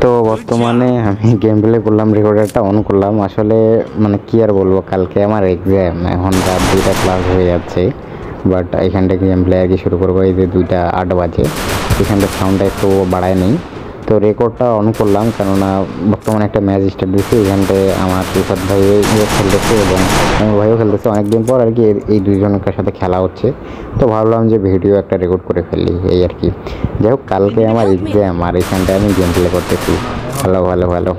তো বর্তমানে আমি গেম প্লে করলাম, রেকর্ডারটা অন করলাম। আসলে মানে কি আর বলবো, কালকে আমার এক্সাম, এখন রাত 2টা ক্লাস হয়ে যাচ্ছে। বাট এখান থেকে গেম প্লে আর কি শুরু করবো এই যে 2টা 8 বাজে। এখানটা সাউন্ডটা একটু বাড়ায় নেই। তো রেকর্ডটা অন করলাম, কেননা বর্তমানে একটা ম্যাচ স্টার্ট দিচ্ছে। এখানটায় আমার রিফাত ভাই খেলতেছে এবং আমার ভাইও খেলতেছে। অনেকদিন পর আর কি এই দুইজনের সাথে খেলা হচ্ছে। তো ভাবলাম যে ভিডিও একটা রেকর্ড করে ফেলি, এই আর কি। যাই হোক, কালকে আমার এক্সাম আর এখানটায় আমি গেম প্লে করতেছি। ভালো ভালো ভালো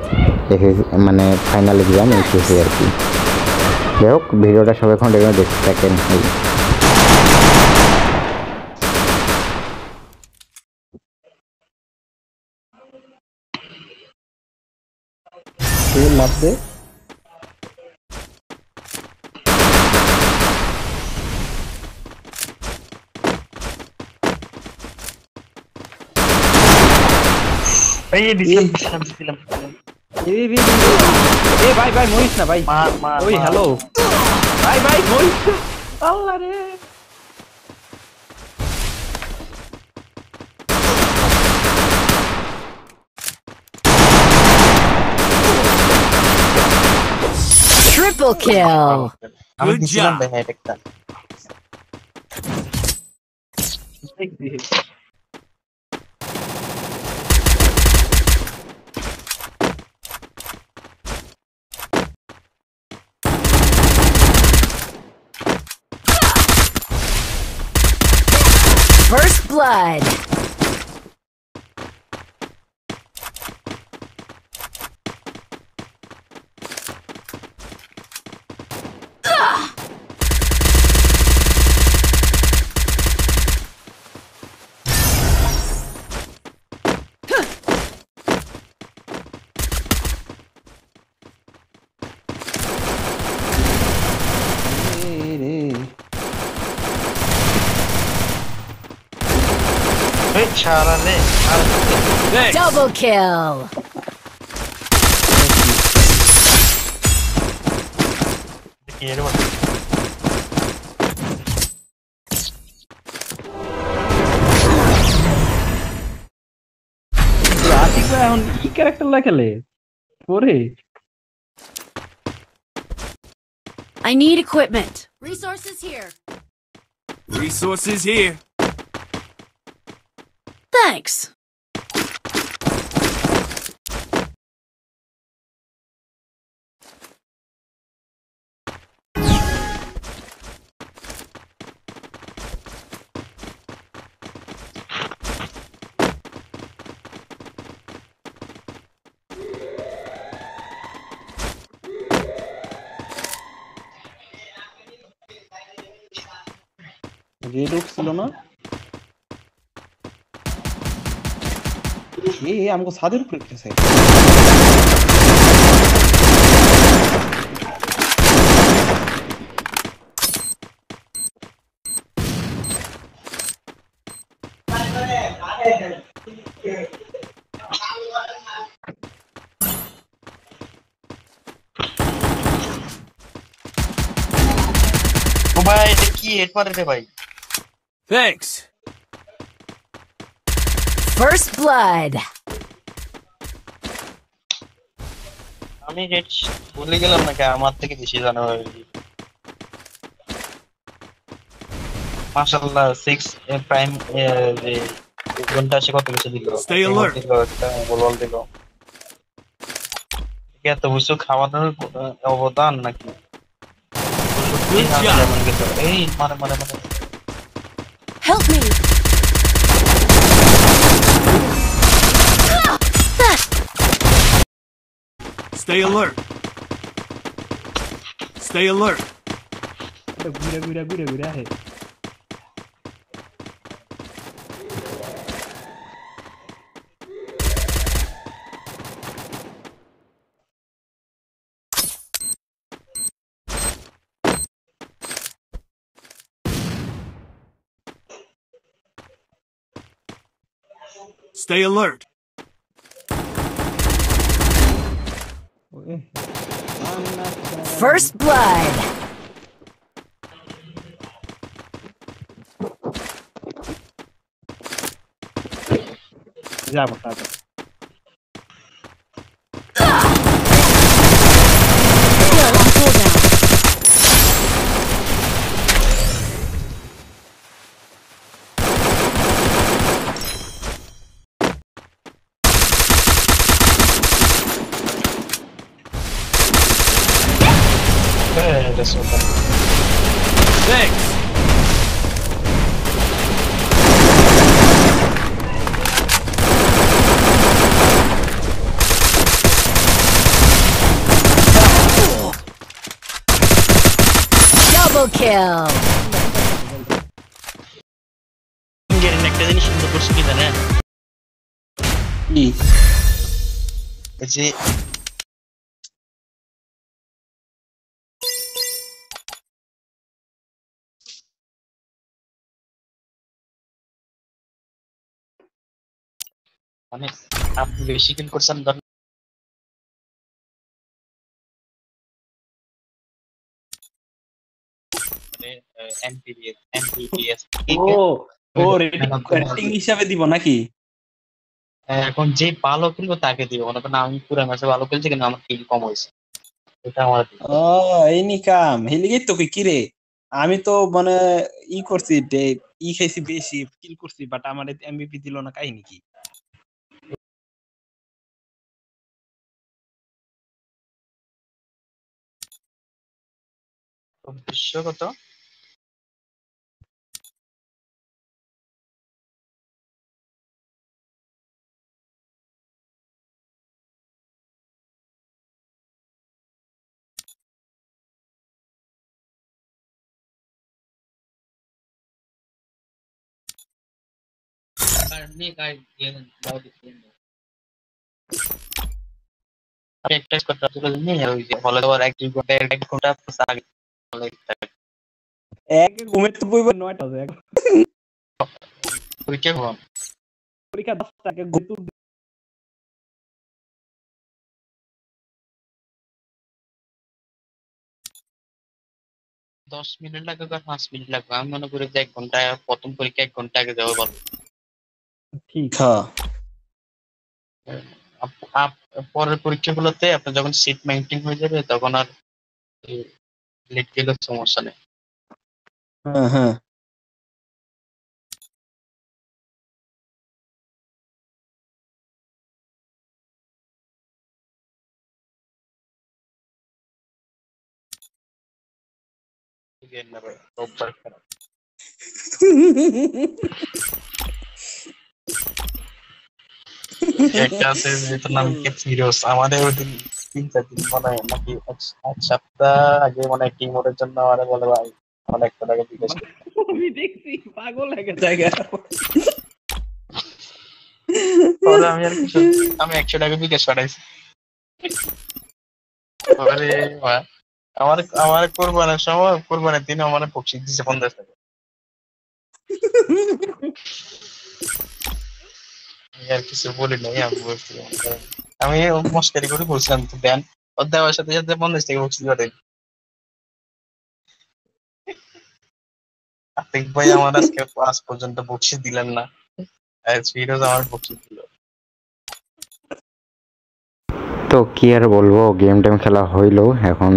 মানে ফাইনাল এক্সাম এসেছে আর কি। যাই হোক, ভিডিওটা সবাইক্ষণ দেখতে থাকেন। লাভ দে ভাই ভাই মরিস না ভাই। ওই হ্যালো ভাই মরিস না। আল্লাহ রে Triple kill. আমি দিছিলাম ভাই হেড একটা। First blood. ভাই ছাড়া নে আর Double kill. কি এর মানে আতিক ভাই এখন কি ক্যারেক্টার লা খেলে পরে? I need equipment. Resources here. Resources here. Thanks. Red okay ছিল না? আমাকে ছাদের উপরে উঠেছে। ও ভাই এটা কি হেড পারে রে ভাই। Thanks. First blood. আমি হেড ভুলে গেলাম নাকি আমার থেকে বেশি জানো মাশাআল্লাহ 6 প্রাইম যে ঘন্টা সে কত কিছু দিল। Stay alert. একটা বল দিল। এত কিছু খাওয়ানোর অবদান নাকি? Good job. এই মারে মারে মারে Help me. Stay alert. Stay alert. ঘুরে আহে। Stay alert. First blood. যাবো তারপর এটা সুপার। Thanks. Double kill. গেরিন একটা জিনিস সুন্দর করছে কি জানেন? কি ওই যে মানে আপনি বেশি কিল করছেন ধরেন মানে এমপিপিএস ও ও রেটিং হিসাবে দিব নাকি? এখন যে ভালো খেলবো তাকে দিব, মনে করেন আমি পুরো ম্যাচে ভালো খেলছি কিন্তু আমার কিল কম হয়েছে, এটা আমার দিবে। ও এই নিকাম হেলিগে তো কি রে, আমি তো মানে করছি খাইছি বেশি কিল করছি, বাট আমার এমবিপি দিল না, কাহিনী কি? বিশ্বগত আমি একটা কথা তুলে নিয়ে ওই যে হলে আবার 1-2 ঘন্টা 1 ঘন্টা plus আগে এক ঘুমের তো বইব 9টা বাজে, পরীক্ষা ঘুম পরীক্ষা 10টা কে ঘুম তো 10 মিনিট লাগবে বা 5 মিনিট লাগবে, আমি মনে করি যে 1 ঘন্টা, প্রথম পরীক্ষা 1 ঘন্টা আগে যাওয়া ভালো। ঠিক। হ্যাঁ পরের পরীক্ষাগুলোতে আপনার যখন সিট মেইনটেইন হয়ে যাবে তখন আর লেট গেলে সমস্যা নেই। হ্যাঁ হ্যাঁ রোববার খারাপ। একটা আছে যেটার নাম কি ফিরোজ, আমাদের ওই দিন 3-4 দিন মনে হয় নাকি 1 সপ্তাহ আগে মানে টিমোরের জন্য আমাদের বলে ভাই আমার 100 টাকা জিজ্ঞেস করে। আমি দেখছি পাগল লাগে জায়গা। পরে আমি আর কিছু আমি 100 টাকা জিজ্ঞেস করাইছি। আরে ভাই আমার আমার কোরবানির সময় কোরবানির দিন আমার বকশিশ দিছে 50 টাকা। আমি আর কিছু বলি নাই, আমি বলছিলাম আমি মস্কারি করে বলছিলাম তো দেন, ওর দেওয়ার সাথে সাথে 50 টাকা বকশিশ পাঠাই। আতিক ভাই আমার আজকে আজ পর্যন্ত বকশিশ দিলেন না, ফিরোজ আমার বকশিশ দিল। তো কি আর বলবো, গেম টেম খেলা হইলো এখন।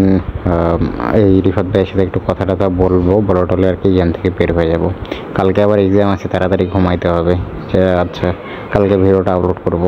এই রিফাত ভাইয়ের সাথে একটু কথা টথা বলবো, বড় টলে আর কি গেম থেকে বের হয়ে যাব। কালকে আবার এক্সাম আছে, তাড়াতাড়ি ঘুমাইতে হবে। আচ্ছা কালকে ভিডিওটা আপলোড করব।